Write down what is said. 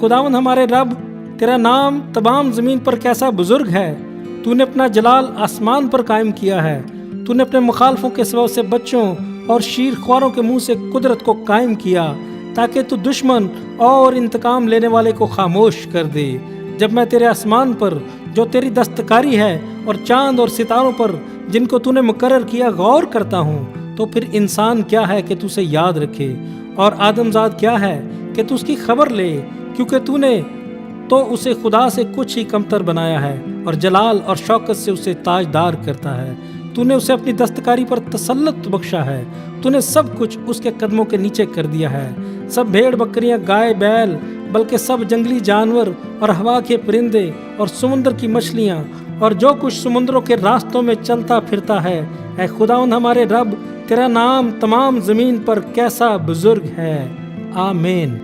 खुदावंद हमारे रब, तेरा नाम तमाम ज़मीन पर कैसा बुजुर्ग है। तूने अपना जलाल आसमान पर कायम किया है। तूने अपने मुखालफों के सिवा से बच्चों और शीर ख्वारों के मुंह से कुदरत को कायम किया, ताकि तू दुश्मन और इंतकाम लेने वाले को खामोश कर दे। जब मैं तेरे आसमान पर जो तेरी दस्तकारी है और चांद और सितारों पर जिनको तूने मुकर्रर किया गौर करता हूँ, तो फिर इंसान क्या है कि तू उसे याद रखे, और आदमजाद क्या है कि तू उसकी खबर ले, क्योंकि तूने तो उसे खुदा से कुछ ही कमतर बनाया है और जलाल और शौकत से उसे ताजदार करता है। तूने उसे अपनी दस्तकारी पर तसल्लुत बख्शा है। तूने सब कुछ उसके कदमों के नीचे कर दिया है। सब भेड़ बकरियां, गाय बैल, बल्कि सब जंगली जानवर और हवा के परिंदे और समुद्र की मछलियां और जो कुछ समुद्रों के रास्तों में चलता फिरता है। ऐ खुदावंद हमारे रब, तेरा नाम तमाम ज़मीन पर कैसा बुजुर्ग है। आमीन।